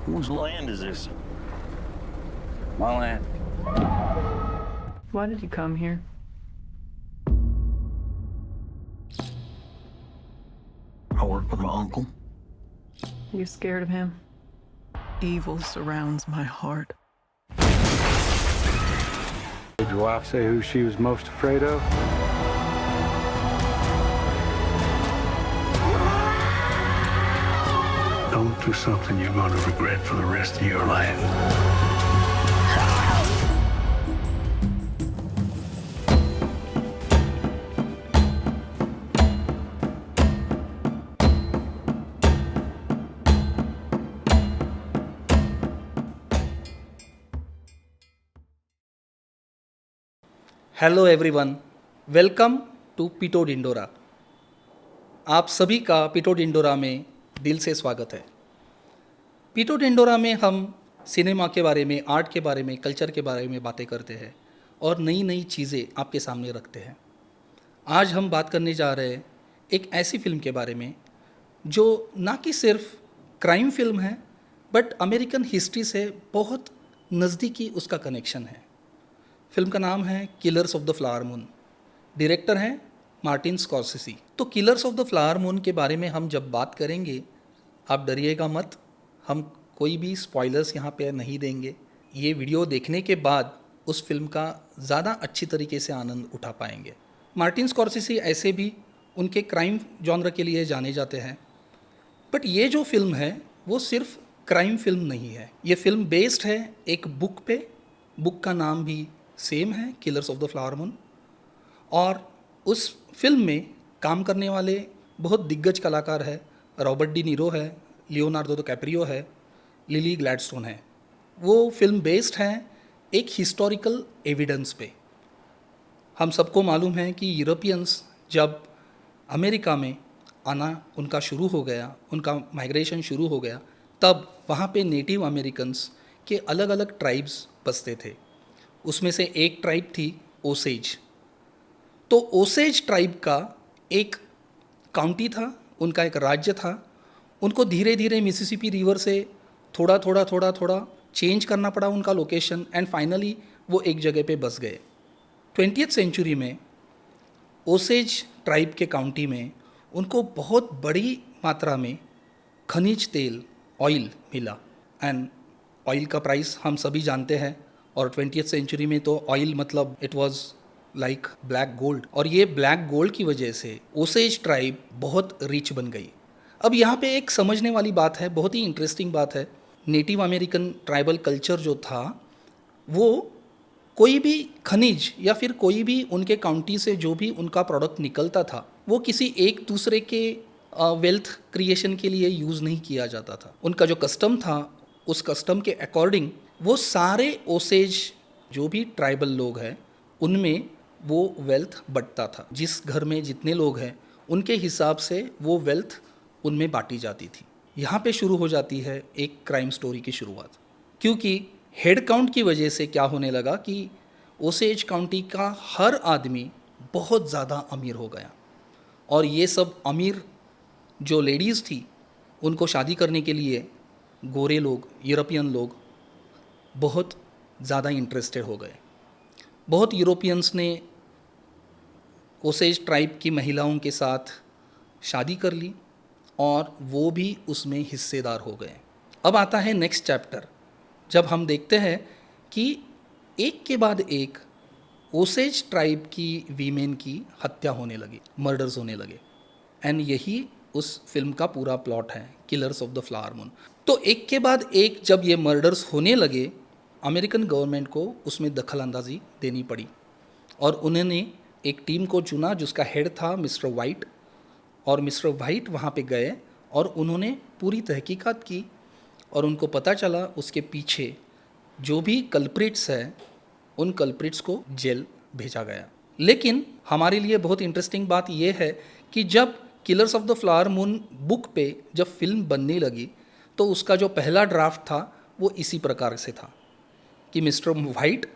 Whose land is this? My land. Why did you come here? I work with my uncle. Are you scared of him? Evil surrounds my heart. Did your wife say who she was most afraid of? Don't do something you're going to regret for the rest of your life. Hello everyone, welcome to पीटो डिंडोरा। आप सभी का पीटो डिंडोरा में दिल से स्वागत है। पीटो डिंडोरा में हम सिनेमा के बारे में, आर्ट के बारे में, कल्चर के बारे में बातें करते हैं और नई नई चीज़ें आपके सामने रखते हैं। आज हम बात करने जा रहे हैं एक ऐसी फिल्म के बारे में जो ना कि सिर्फ क्राइम फिल्म है, बट अमेरिकन हिस्ट्री से बहुत नज़दीकी उसका कनेक्शन है। फिल्म का नाम है killers of the flower moon. Director हैं मार्टिन स्कॉर्सेसी। तो killers of the flower moon के बारे में हम जब बात करेंगे, आप डरिएगा मत, हम कोई भी स्पॉयलर्स यहाँ पे नहीं देंगे। ये वीडियो देखने के बाद उस फिल्म का ज़्यादा अच्छी तरीके से आनंद उठा पाएंगे। मार्टिन स्कॉर्सेसी ऐसे भी उनके क्राइम जॉनर के लिए जाने जाते हैं, बट ये जो फिल्म है वो सिर्फ क्राइम फिल्म नहीं है। ये फिल्म बेस्ड है एक बुक पे। बुक का नाम भी सेम है, killers of the flower moon. और उस फिल्म में काम करने वाले बहुत दिग्गज कलाकार है। रॉबर्ट डी नीरो है, लियोनार्डो द कैप्रियो है, लिली ग्लैडस्टोन है। वो फिल्म बेस्ड है एक हिस्टोरिकल एविडेंस पे। हम सबको मालूम है कि यूरोपियंस जब अमेरिका में आना उनका शुरू हो गया, उनका माइग्रेशन शुरू हो गया, तब वहाँ पे नेटिव अमेरिकन्स के अलग अलग ट्राइब्स बसते थे। उसमें से एक ट्राइब थी ओसेज। तो ओसेज ट्राइब का एक काउंटी था, उनका एक राज्य था। उनको धीरे धीरे मिसिसिपी रिवर से थोड़ा थोड़ा चेंज करना पड़ा उनका लोकेशन, एंड फाइनली वो एक जगह पे बस गए। 20th सेंचुरी में ओसेज ट्राइब के काउंटी में उनको बहुत बड़ी मात्रा में खनिज तेल, ऑयल मिला। एंड ऑयल का प्राइस हम सभी जानते हैं, और 20th सेंचुरी में तो ऑयल मतलब it was like black gold. और ये ब्लैक गोल्ड की वजह से ओसेज ट्राइब बहुत रिच बन गई। अब यहाँ पे एक समझने वाली बात है, बहुत ही इंटरेस्टिंग बात है। नेटिव अमेरिकन ट्राइबल कल्चर जो था, वो कोई भी खनिज या फिर कोई भी उनके काउंटी से जो भी उनका प्रोडक्ट निकलता था, वो किसी एक दूसरे के वेल्थ क्रिएशन के लिए यूज़ नहीं किया जाता था। उनका जो कस्टम था, उस कस्टम के अकॉर्डिंग वो सारे ओसेज जो भी ट्राइबल लोग हैं उनमें वो वेल्थ बंटता था। जिस घर में जितने लोग हैं उनके हिसाब से वो वेल्थ उनमें बांटी जाती थी। यहाँ पे शुरू हो जाती है एक क्राइम स्टोरी की शुरुआत, क्योंकि हेड काउंट की वजह से क्या होने लगा कि ओसेज काउंटी का हर आदमी बहुत ज़्यादा अमीर हो गया, और ये सब अमीर जो लेडीज़ थी उनको शादी करने के लिए गोरे लोग, यूरोपियन लोग बहुत ज़्यादा इंटरेस्टेड हो गए। बहुत यूरोपियंस ने ओसेज ट्राइब की महिलाओं के साथ शादी कर ली और वो भी उसमें हिस्सेदार हो गए। अब आता है नेक्स्ट चैप्टर, जब हम देखते हैं कि एक के बाद एक ओसेज ट्राइब की वीमेन की हत्या होने लगी, मर्डर्स होने लगे। एंड यही उस फिल्म का पूरा प्लॉट है, killers of the flower moon. तो एक के बाद एक जब ये मर्डर्स होने लगे, अमेरिकन गवर्नमेंट को उसमें दखल अंदाजी देनी पड़ी, और उन्होंने एक टीम को चुना जिसका हेड था मिस्टर वाइट। और मिस्टर वाइट वहाँ पे गए और उन्होंने पूरी तहकीकात की, और उनको पता चला उसके पीछे जो भी कल्प्रिट्स हैं उन कल्प्रिट्स को जेल भेजा गया। लेकिन हमारे लिए बहुत इंटरेस्टिंग बात यह है कि जब killers of the flower moon book पे जब फिल्म बनने लगी, तो उसका जो पहला ड्राफ्ट था वो इसी प्रकार से था कि मिस्टर वाइट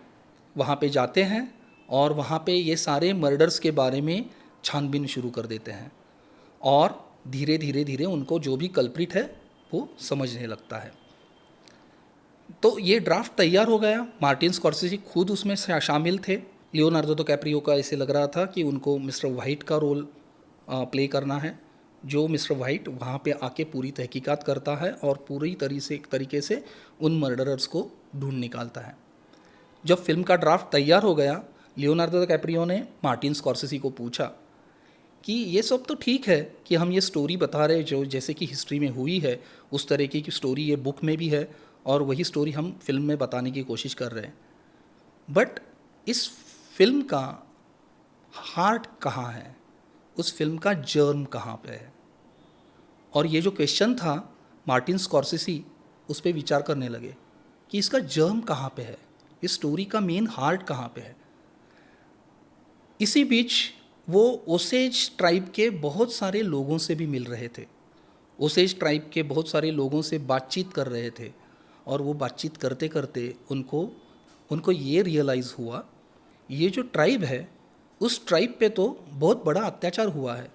वहाँ पे जाते हैं और वहाँ पे ये सारे मर्डर्स के बारे में छानबीन शुरू कर देते हैं, और धीरे धीरे धीरे उनको जो भी कल्प्रिट है वो समझने लगता है। तो ये ड्राफ्ट तैयार हो गया, मार्टिन स्कॉर्सेज़ी खुद उसमें शामिल थे। लियोनार्डो कैप्रियो का ऐसे लग रहा था कि उनको मिस्टर वाइट का रोल प्ले करना है, जो मिस्टर वाइट वहाँ पे आके पूरी तहकीकात करता है और पूरी तरीके से उन मर्डरर्स को ढूंढ निकालता है। जब फिल्म का ड्राफ्ट तैयार हो गया, लियोनार्डो कैप्रियो ने मार्टिन स्कॉर्सेज़ी को पूछा कि ये सब तो ठीक है कि हम ये स्टोरी बता रहे जो जैसे कि हिस्ट्री में हुई है उस तरीके की स्टोरी ये बुक में भी है और वही स्टोरी हम फिल्म में बताने की कोशिश कर रहे हैं, बट इस फिल्म का हार्ट कहाँ है, उस फिल्म का जर्म कहाँ पे है? और ये जो क्वेश्चन था, मार्टिन स्कॉर्सेज़ी उस पर विचार करने लगे कि इसका जर्म कहाँ पे है, इस स्टोरी का मेन हार्ट कहाँ पे है। इसी बीच वो ओसेज ट्राइब के बहुत सारे लोगों से भी मिल रहे थे, ओसेज ट्राइब के बहुत सारे लोगों से बातचीत कर रहे थे और वो बातचीत करते करते उनको ये रियलाइज़ हुआ, ये जो ट्राइब है उस ट्राइब पे तो बहुत बड़ा अत्याचार हुआ है।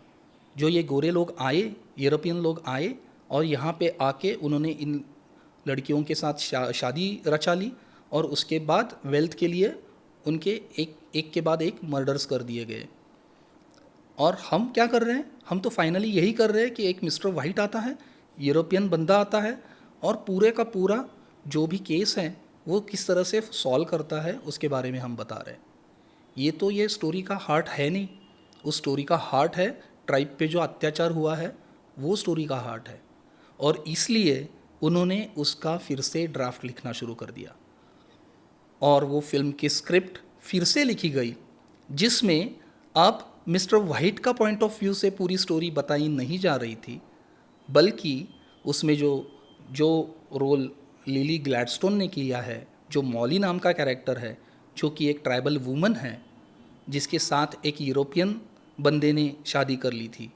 जो ये गोरे लोग आए, यूरोपियन लोग आए और यहाँ पे आके उन्होंने इन लड़कियों के साथ शादी रचा ली और उसके बाद वेल्थ के लिए उनके एक के बाद एक मर्डर्स कर दिए गए। और हम क्या कर रहे हैं, हम तो फाइनली यही कर रहे हैं कि एक मिस्टर वाइट आता है, यूरोपियन बंदा आता है और पूरे का पूरा जो भी केस है वो किस तरह से सॉल्व करता है उसके बारे में हम बता रहे हैं। ये स्टोरी का हार्ट है नहीं, उस स्टोरी का हार्ट है ट्राइब पे जो अत्याचार हुआ है, वो स्टोरी का हार्ट है। और इसलिए उन्होंने उसका फिर से ड्राफ्ट लिखना शुरू कर दिया और वो फिल्म की स्क्रिप्ट फिर से लिखी गई, जिसमें अब मिस्टर वाइट का पॉइंट ऑफ व्यू से पूरी स्टोरी बताई नहीं जा रही थी, बल्कि उसमें जो रोल लिली ग्लैडस्टोन ने किया है, जो मॉली नाम का कैरेक्टर है, जो कि एक ट्राइबल वूमन है जिसके साथ एक यूरोपियन बंदे ने शादी कर ली थी,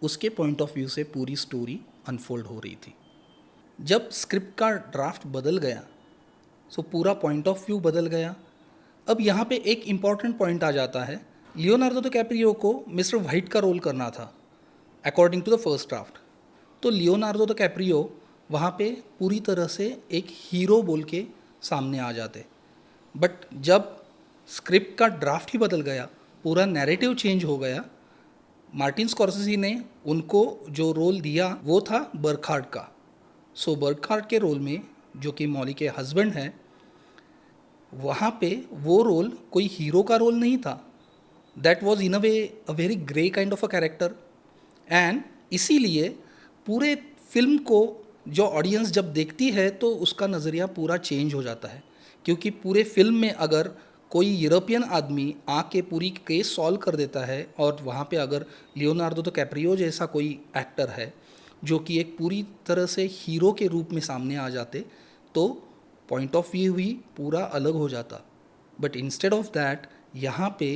उसके पॉइंट ऑफ व्यू से पूरी स्टोरी अनफोल्ड हो रही थी। जब स्क्रिप्ट का ड्राफ्ट बदल गया सो पूरा पॉइंट ऑफ व्यू बदल गया। अब यहाँ पे एक इम्पॉर्टेंट पॉइंट आ जाता है, लियोनार्डो कैप्रियो को मिस्टर वाइट का रोल करना था according to the first draft. तो लियोनार्डो कैप्रियो वहाँ पे पूरी तरह से एक हीरो बोल के सामने आ जाते, बट जब स्क्रिप्ट का ड्राफ्ट ही बदल गया, पूरा नैरेटिव चेंज हो गया, मार्टिन स्कॉर्सेज़ी ने उनको जो रोल दिया वो था बर्खार्ड का। सो बर्खार्ड के रोल में, जो कि मॉली के हस्बैंड हैं, वहाँ पे वो रोल कोई हीरो का रोल नहीं था, that was in a very grey kind of a character. And इसीलिए पूरे फिल्म को जो ऑडियंस जब देखती है तो उसका नज़रिया पूरा चेंज हो जाता है, क्योंकि पूरे फिल्म में अगर कोई यूरोपियन आदमी आके पूरी केस सॉल्व कर देता है और वहाँ पे अगर लियोनार्डो कैप्रियो जैसा कोई एक्टर है जो कि एक पूरी तरह से हीरो के रूप में सामने आ जाते, तो पॉइंट ऑफ व्यू भी पूरा अलग हो जाता। बट इंस्टेड ऑफ दैट यहाँ पे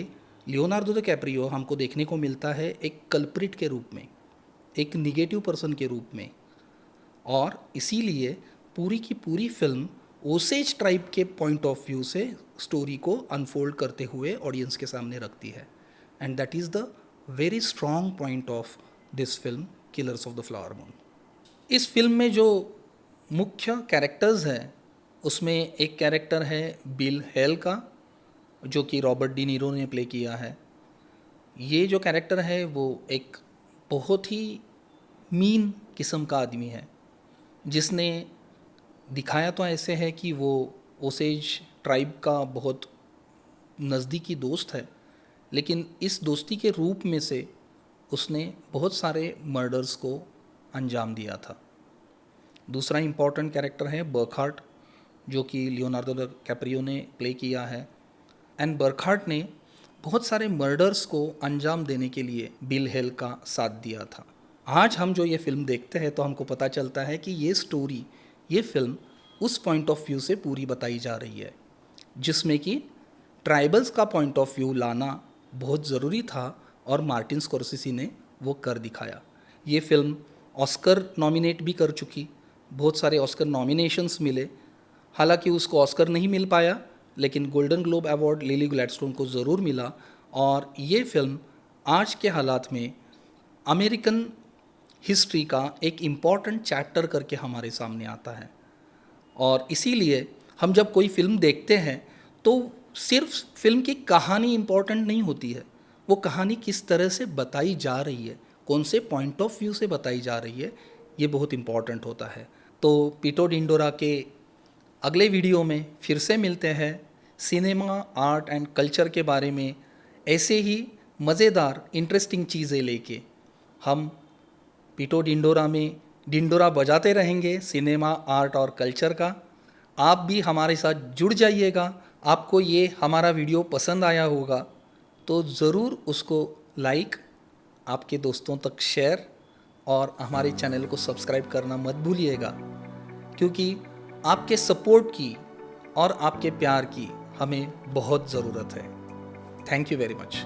लियोनार्डो कैप्रियो हमको देखने को मिलता है एक कल्प्रिट के रूप में, एक निगेटिव पर्सन के रूप में, और इसीलिए पूरी की पूरी फिल्म ओसेज ट्राइब के पॉइंट ऑफ व्यू से स्टोरी को अनफोल्ड करते हुए ऑडियंस के सामने रखती है। And that is the very strong point of this film killers of the flower moon. इस फिल्म में जो मुख्य कैरेक्टर्स हैं उसमें एक कैरेक्टर है बिल हेल का, जो कि रॉबर्ट डी नीरो ने प्ले किया है। ये जो कैरेक्टर है वो एक बहुत ही मीन किस्म का आदमी है, जिसने दिखाया तो ऐसे है कि वो ओसेज ट्राइब का बहुत नज़दीकी दोस्त है, लेकिन इस दोस्ती के रूप में से उसने बहुत सारे मर्डर्स को अंजाम दिया था। दूसरा इम्पॉर्टेंट कैरेक्टर है बर्खार्ड, जो कि लियोनार्डो कैप्रियो ने प्ले किया है। एंड बर्खार्ड ने बहुत सारे मर्डर्स को अंजाम देने के लिए बिल हेल का साथ दिया था। आज हम जो ये फिल्म देखते हैं तो हमको पता चलता है कि ये फिल्म उस पॉइंट ऑफ व्यू से पूरी बताई जा रही है, जिसमें कि ट्राइबल्स का पॉइंट ऑफ व्यू लाना बहुत ज़रूरी था और मार्टिन स्कॉर्सेज़ी ने वो कर दिखाया। ये फिल्म ऑस्कर नॉमिनेट भी कर चुकी, बहुत सारे ऑस्कर नॉमिनेशंस मिले, हालांकि उसको ऑस्कर नहीं मिल पाया, लेकिन golden globe award lily Gladstone को ज़रूर मिला। और ये फिल्म आज के हालात में अमेरिकन हिस्ट्री का एक इम्पॉर्टेंट चैप्टर करके हमारे सामने आता है। और इसीलिए हम जब कोई फिल्म देखते हैं तो सिर्फ फिल्म की कहानी इम्पॉर्टेंट नहीं होती है, वो कहानी किस तरह से बताई जा रही है, कौन से पॉइंट ऑफ व्यू से बताई जा रही है, ये बहुत इम्पॉर्टेंट होता है। तो पीटो डिंडोरा के अगले वीडियो में फिर से मिलते हैं सिनेमा, आर्ट एंड कल्चर के बारे में ऐसे ही मज़ेदार इंटरेस्टिंग चीज़ें लेके। हम पीटो डिंडोरा में डिंडोरा बजाते रहेंगे सिनेमा, आर्ट और कल्चर का। आप भी हमारे साथ जुड़ जाइएगा। आपको ये हमारा वीडियो पसंद आया होगा तो ज़रूर उसको लाइक, आपके दोस्तों तक शेयर और हमारे चैनल को सब्सक्राइब करना मत भूलिएगा, क्योंकि आपके सपोर्ट की और आपके प्यार की हमें बहुत ज़रूरत है। Thank you very much.